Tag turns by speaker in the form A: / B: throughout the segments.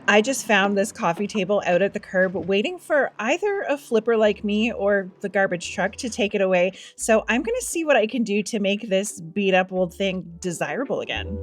A: I just found this coffee table out at the curb waiting for either a flipper like me or the garbage truck to take it away. So I'm going to see what I can do to make this beat up old thing desirable again.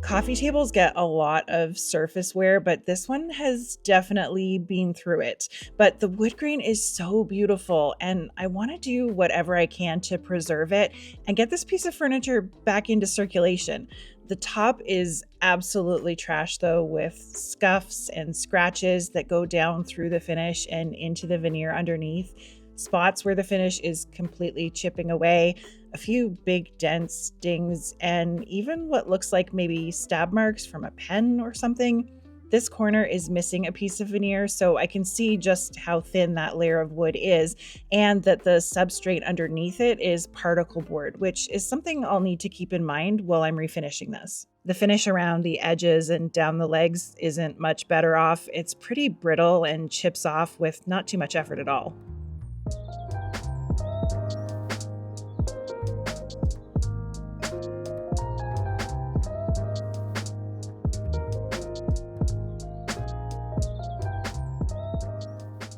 A: Coffee tables get a lot of surface wear, but this one has definitely been through it. But the wood grain is so beautiful, and I want to do whatever I can to preserve it and get this piece of furniture back into circulation. The top is absolutely trash though, with scuffs and scratches that go down through the finish and into the veneer underneath. Spots where the finish is completely chipping away, a few big dents, dings, and even what looks like maybe stab marks from a pen or something. This corner is missing a piece of veneer, so I can see just how thin that layer of wood is, and that the substrate underneath it is particle board, which is something I'll need to keep in mind while I'm refinishing this. The finish around the edges and down the legs isn't much better off. It's pretty brittle and chips off with not too much effort at all.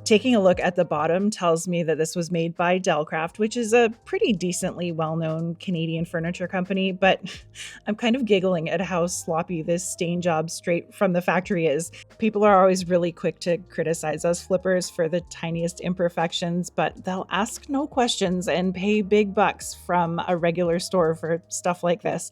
A: Taking a look at the bottom tells me that this was made by Delcraft, which is a pretty decently well-known Canadian furniture company, but I'm kind of giggling at how sloppy this stain job straight from the factory is. People are always really quick to criticize us flippers for the tiniest imperfections, but they'll ask no questions and pay big bucks from a regular store for stuff like this.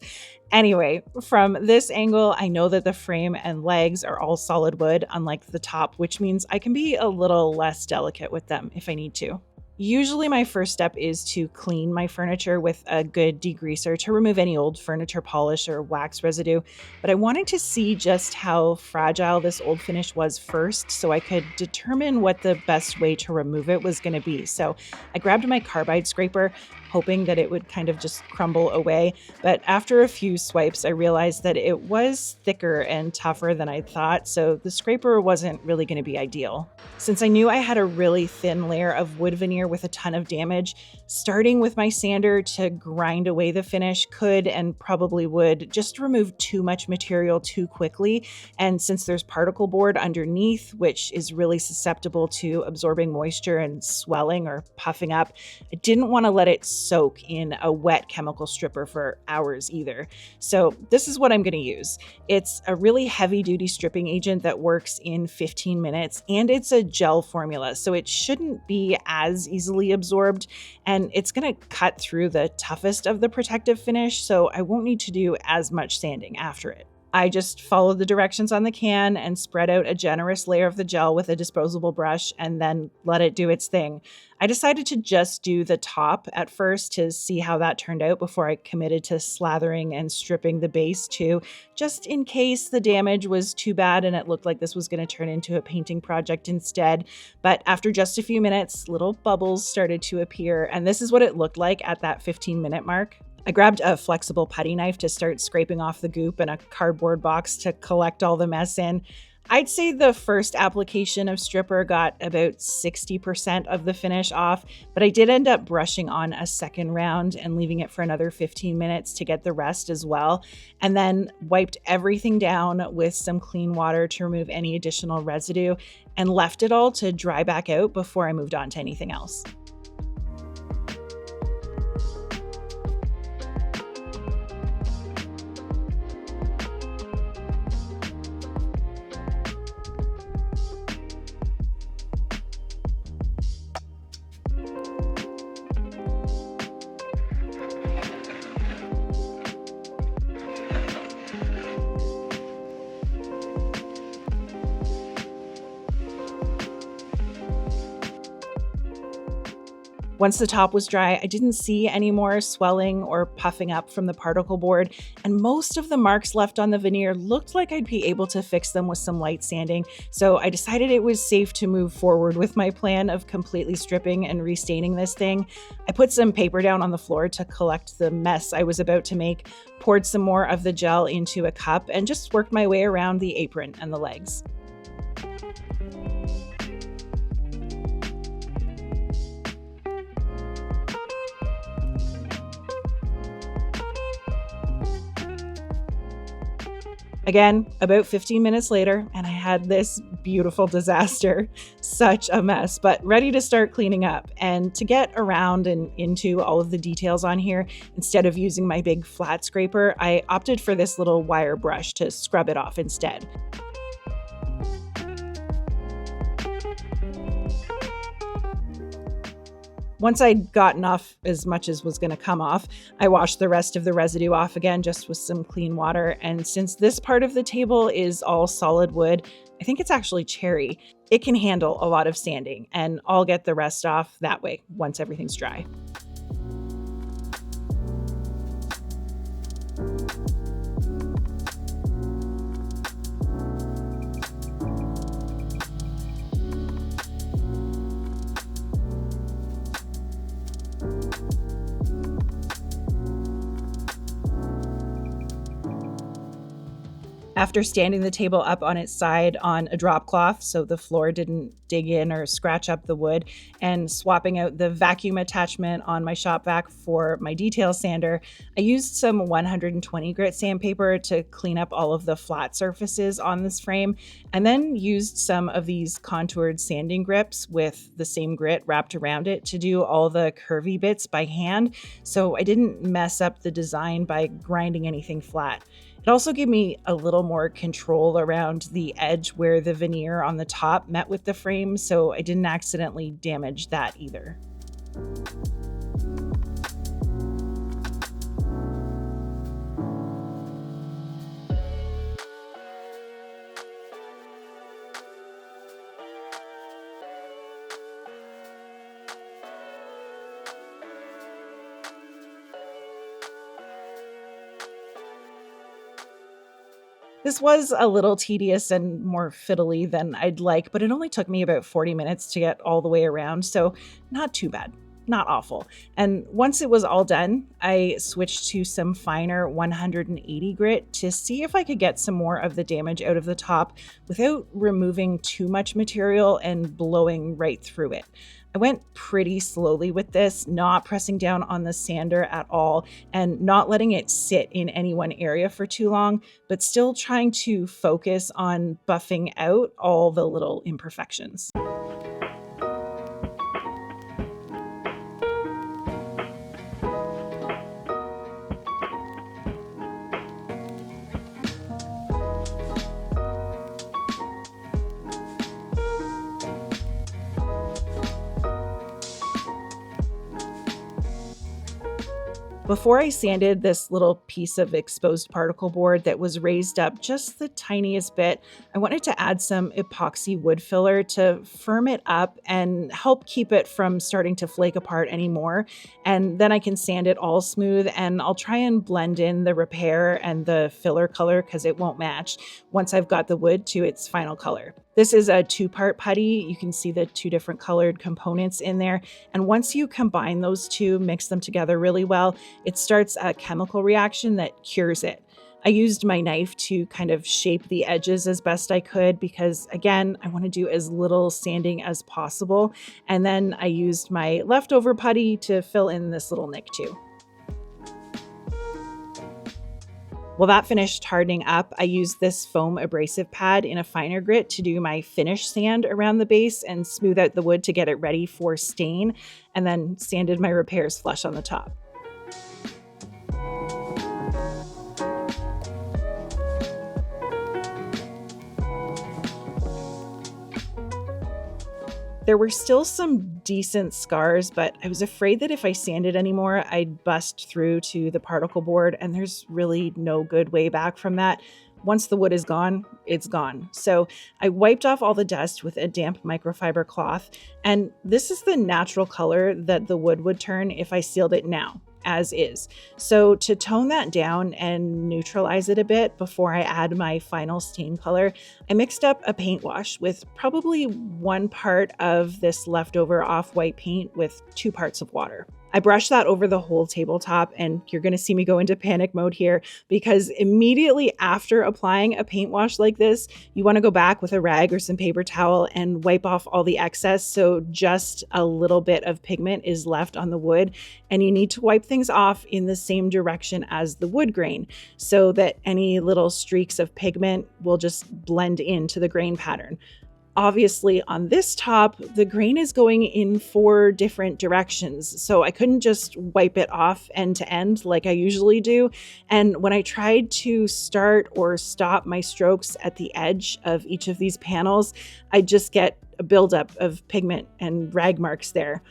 A: Anyway, from this angle, I know that the frame and legs are all solid wood, unlike the top, which means I can be a little less delicate with them if I need to. Usually my first step is to clean my furniture with a good degreaser to remove any old furniture polish or wax residue, but I wanted to see just how fragile this old finish was first so I could determine what the best way to remove it was going to be. So I grabbed my carbide scraper, hoping that it would kind of just crumble away, but after a few swipes I realized that it was thicker and tougher than I thought, so the scraper wasn't really going to be ideal. Since I knew I had a really thin layer of wood veneer with a ton of damage, starting with my sander to grind away the finish could and probably would just remove too much material too quickly. And since there's particle board underneath, which is really susceptible to absorbing moisture and swelling or puffing up, I didn't want to let it soak in a wet chemical stripper for hours either. So this is what I'm going to use. It's a really heavy duty stripping agent that works in 15 minutes, and it's a gel formula, so it shouldn't be as easily absorbed, and it's going to cut through the toughest of the protective finish, so I won't need to do as much sanding after it. I just followed the directions on the can and spread out a generous layer of the gel with a disposable brush and then let it do its thing. I decided to just do the top at first to see how that turned out before I committed to slathering and stripping the base too, just in case the damage was too bad and it looked like this was going to turn into a painting project instead. But after just a few minutes, little bubbles started to appear, and this is what it looked like at that 15-minute mark. I grabbed a flexible putty knife to start scraping off the goop and a cardboard box to collect all the mess in. I'd say the first application of stripper got about 60% of the finish off, but I did end up brushing on a second round and leaving it for another 15 minutes to get the rest as well, and then wiped everything down with some clean water to remove any additional residue and left it all to dry back out before I moved on to anything else. Once the top was dry, I didn't see any more swelling or puffing up from the particle board, and most of the marks left on the veneer looked like I'd be able to fix them with some light sanding, so I decided it was safe to move forward with my plan of completely stripping and restaining this thing. I put some paper down on the floor to collect the mess I was about to make, poured some more of the gel into a cup, and just worked my way around the apron and the legs. Again, about 15 minutes later, and I had this beautiful disaster. Such a mess, but ready to start cleaning up. And to get around and into all of the details on here, instead of using my big flat scraper, I opted for this little wire brush to scrub it off instead. Once I'd gotten off as much as was going to come off, I washed the rest of the residue off again just with some clean water. And since this part of the table is all solid wood, I think it's actually cherry, it can handle a lot of sanding, and I'll get the rest off that way once everything's dry. After standing the table up on its side on a drop cloth so the floor didn't dig in or scratch up the wood, and swapping out the vacuum attachment on my shop vac for my detail sander, I used some 120 grit sandpaper to clean up all of the flat surfaces on this frame, and then used some of these contoured sanding grips with the same grit wrapped around it to do all the curvy bits by hand, so I didn't mess up the design by grinding anything flat. It also gave me a little more control around the edge where the veneer on the top met with the frame, so I didn't accidentally damage that either. This was a little tedious and more fiddly than I'd like, but it only took me about 40 minutes to get all the way around, so not too bad, not awful. And once it was all done, I switched to some finer 180 grit to see if I could get some more of the damage out of the top without removing too much material and blowing right through it. I went pretty slowly with this, not pressing down on the sander at all and not letting it sit in any one area for too long, but still trying to focus on buffing out all the little imperfections. Before I sanded this little piece of exposed particle board that was raised up just the tiniest bit, I wanted to add some epoxy wood filler to firm it up and help keep it from starting to flake apart anymore. And then I can sand it all smooth, and I'll try and blend in the repair and the filler color because it won't match once I've got the wood to its final color. This is a 2-part putty. You can see the 2 different colored components in there. And once you combine those 2, mix them together really well, it starts a chemical reaction that cures it. I used my knife to kind of shape the edges as best I could because, again, I want to do as little sanding as possible. And then I used my leftover putty to fill in this little nick too. While that finished hardening up, I used this foam abrasive pad in a finer grit to do my finish sand around the base and smooth out the wood to get it ready for stain, and then sanded my repairs flush on the top. There were still some decent scars, but I was afraid that if I sanded anymore, I'd bust through to the particle board, and there's really no good way back from that. Once the wood is gone, it's gone. So I wiped off all the dust with a damp microfiber cloth, and this is the natural color that the wood would turn if I sealed it now, as is. So to tone that down and neutralize it a bit before I add my final stain color, I mixed up a paint wash with probably 1 part of this leftover off-white paint with 2 parts of water. I brushed that over the whole tabletop, and you're going to see me go into panic mode here because immediately after applying a paint wash like this, you want to go back with a rag or some paper towel and wipe off all the excess so just a little bit of pigment is left on the wood. And you need to wipe things off in the same direction as the wood grain so that any little streaks of pigment will just blend into the grain pattern. Obviously, on this top, the grain is going in 4 different directions, so I couldn't just wipe it off end to end like I usually do. And when I tried to start or stop my strokes at the edge of each of these panels, I just get a buildup of pigment and rag marks there.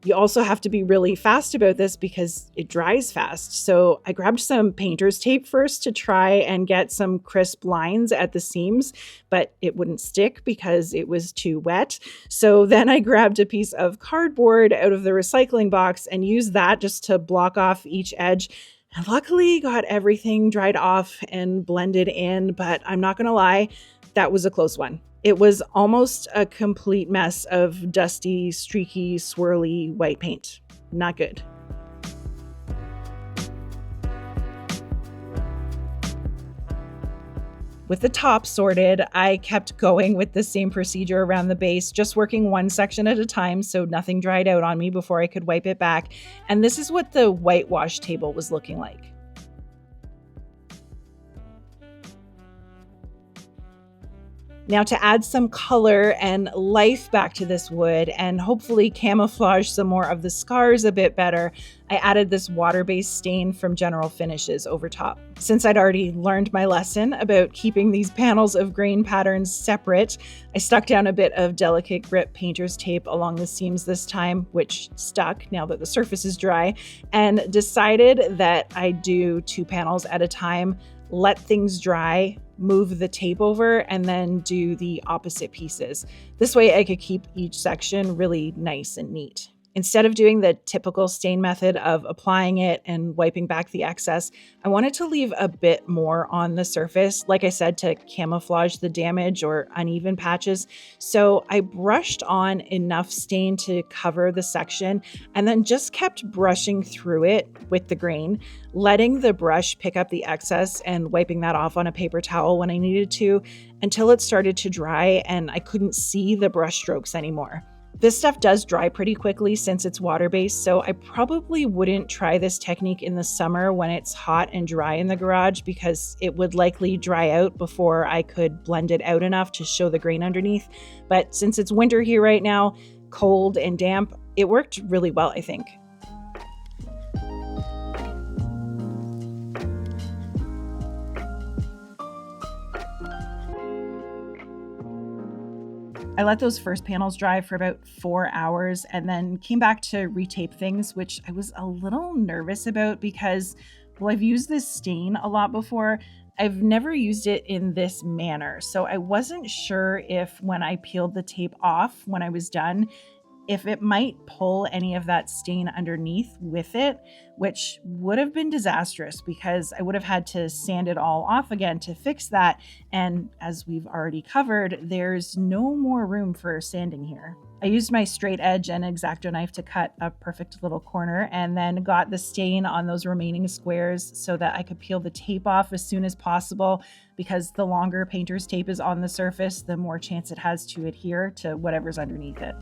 A: You also have to be really fast about this because it dries fast. So I grabbed some painter's tape first to try and get some crisp lines at the seams, but it wouldn't stick because it was too wet. So then I grabbed a piece of cardboard out of the recycling box and used that just to block off each edge. And luckily got everything dried off and blended in, but I'm not gonna lie, that was a close one. It was almost a complete mess of dusty, streaky, swirly white paint. Not good. With the top sorted, I kept going with the same procedure around the base, just working one section at a time so nothing dried out on me before I could wipe it back. And this is what the whitewash table was looking like. Now, to add some color and life back to this wood and hopefully camouflage some more of the scars a bit better, I added this water-based stain from General Finishes over top. Since I'd already learned my lesson about keeping these panels of grain patterns separate, I stuck down a bit of delicate grip painter's tape along the seams this time, which stuck now that the surface is dry, and decided that I'd do 2 panels at a time, let things dry, move the tape over, and then do the opposite pieces. This way I could keep each section really nice and neat. Instead of doing the typical stain method of applying it and wiping back the excess, I wanted to leave a bit more on the surface, like I said, to camouflage the damage or uneven patches. So I brushed on enough stain to cover the section and then just kept brushing through it with the grain, letting the brush pick up the excess and wiping that off on a paper towel when I needed to until it started to dry and I couldn't see the brush strokes anymore. This stuff does dry pretty quickly since it's water-based, so I probably wouldn't try this technique in the summer when it's hot and dry in the garage because it would likely dry out before I could blend it out enough to show the grain underneath. But since it's winter here right now, cold and damp, it worked really well, I think. I let those first panels dry for about 4 hours and then came back to retape things, which I was a little nervous about because, well, I've used this stain a lot before. I've never used it in this manner. So I wasn't sure if when I peeled the tape off when I was done, if it might pull any of that stain underneath with it, which would have been disastrous because I would have had to sand it all off again to fix that. And as we've already covered, there's no more room for sanding here. I used my straight edge and X-Acto knife to cut a perfect little corner and then got the stain on those remaining squares so that I could peel the tape off as soon as possible because the longer painter's tape is on the surface, the more chance it has to adhere to whatever's underneath it.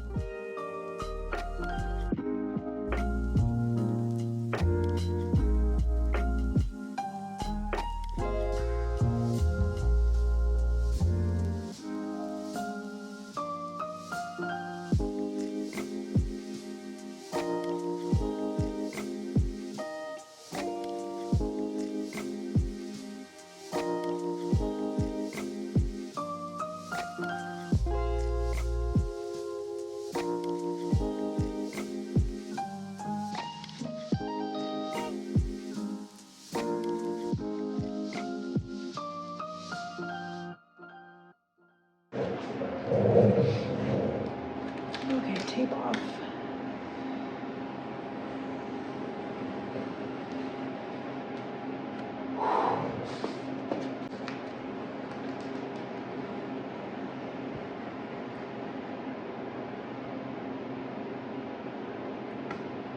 A: Okay, tape off.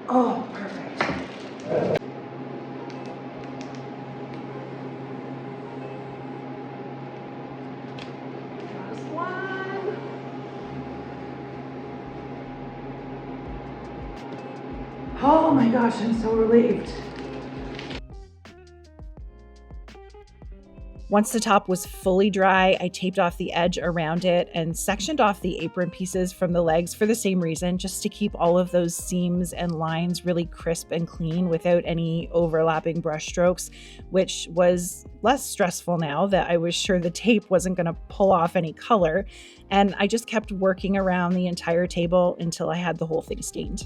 A: Oh, perfect. my gosh, I'm so relieved. Once the top was fully dry, I taped off the edge around it and sectioned off the apron pieces from the legs for the same reason, just to keep all of those seams and lines really crisp and clean without any overlapping brush strokes, which was less stressful now that I was sure the tape wasn't going to pull off any color. And I just kept working around the entire table until I had the whole thing stained.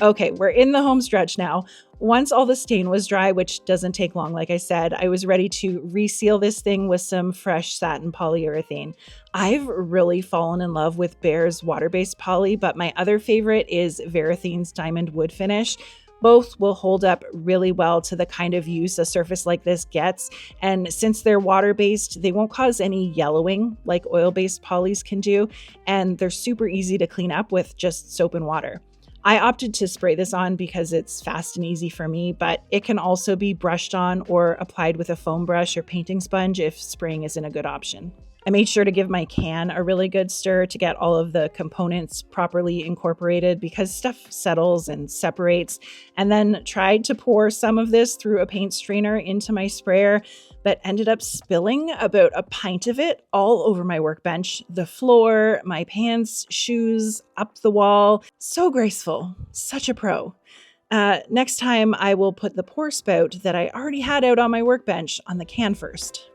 A: Okay, we're in the home stretch now. Once all the stain was dry, which doesn't take long, like I said, I was ready to reseal this thing with some fresh satin polyurethane. I've really fallen in love with Behr's water-based poly, but my other favorite is Verethine's diamond wood finish. Both will hold up really well to the kind of use a surface like this gets, and since they're water-based, they won't cause any yellowing like oil-based polys can do, and they're super easy to clean up with just soap and water. I opted to spray this on because it's fast and easy for me, but it can also be brushed on or applied with a foam brush or painting sponge if spraying isn't a good option. I made sure to give my can a really good stir to get all of the components properly incorporated because stuff settles and separates, and then tried to pour some of this through a paint strainer into my sprayer, but ended up spilling about a pint of it all over my workbench, the floor, my pants, shoes, up the wall. So graceful, such a pro. Next time I will put the pour spout that I already had out on my workbench on the can first.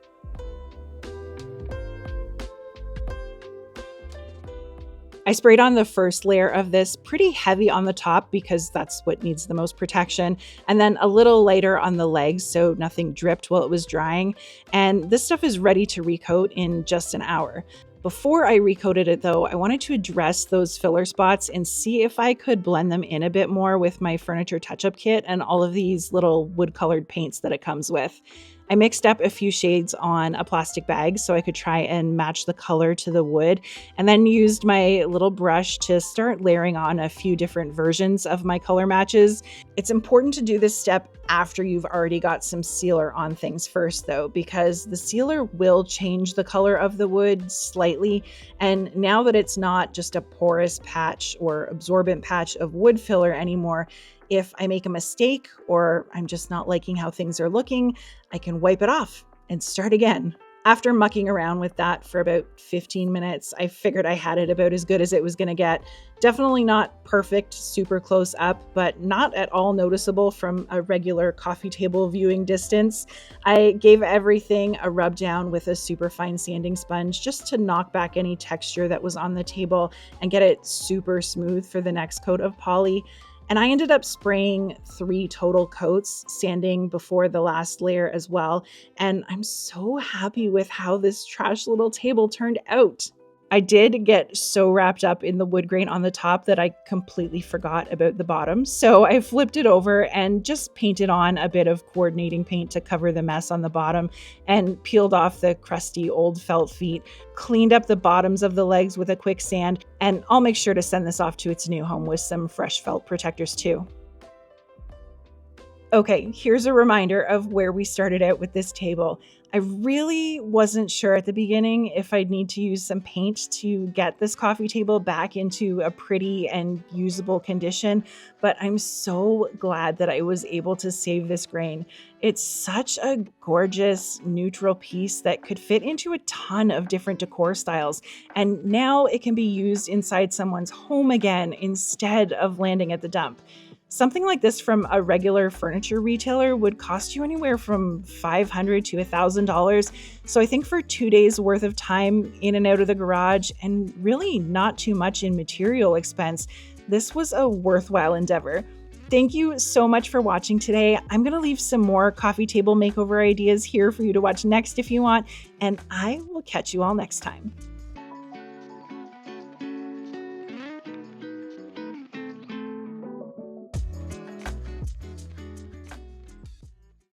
A: I sprayed on the first layer of this pretty heavy on the top because that's what needs the most protection, and then a little lighter on the legs so nothing dripped while it was drying. And this stuff is ready to recoat in just an hour. Before I recoated it though, I wanted to address those filler spots and see if I could blend them in a bit more with my furniture touch-up kit and all of these little wood-colored paints that it comes with. I mixed up a few shades on a plastic bag so I could try and match the color to the wood, and then used my little brush to start layering on a few different versions of my color matches. It's important to do this step after you've already got some sealer on things first though, because the sealer will change the color of the wood slightly, and now that it's not just a porous patch or absorbent patch of wood filler anymore, if I make a mistake or I'm just not liking how things are looking, I can wipe it off and start again. After mucking around with that for about 15 minutes, I figured I had it about as good as it was going to get. Definitely not perfect, super close up, but not at all noticeable from a regular coffee table viewing distance. I gave everything a rub down with a super fine sanding sponge just to knock back any texture that was on the table and get it super smooth for the next coat of poly. And I ended up spraying 3 total coats, sanding before the last layer as well. And I'm so happy with how this trash little table turned out. I did get so wrapped up in the wood grain on the top that I completely forgot about the bottom. So I flipped it over and just painted on a bit of coordinating paint to cover the mess on the bottom and peeled off the crusty old felt feet, cleaned up the bottoms of the legs with a quick sand, and I'll make sure to send this off to its new home with some fresh felt protectors too. Okay, here's a reminder of where we started out with this table. I really wasn't sure at the beginning if I'd need to use some paint to get this coffee table back into a pretty and usable condition, but I'm so glad that I was able to save this grain. It's such a gorgeous neutral piece that could fit into a ton of different decor styles, and now it can be used inside someone's home again instead of landing at the dump. Something like this from a regular furniture retailer would cost you anywhere from $500 to $1,000. So I think for 2 days worth of time in and out of the garage and really not too much in material expense, this was a worthwhile endeavor. Thank you so much for watching today. I'm going to leave some more coffee table makeover ideas here for you to watch next if you want, and I will catch you all next time.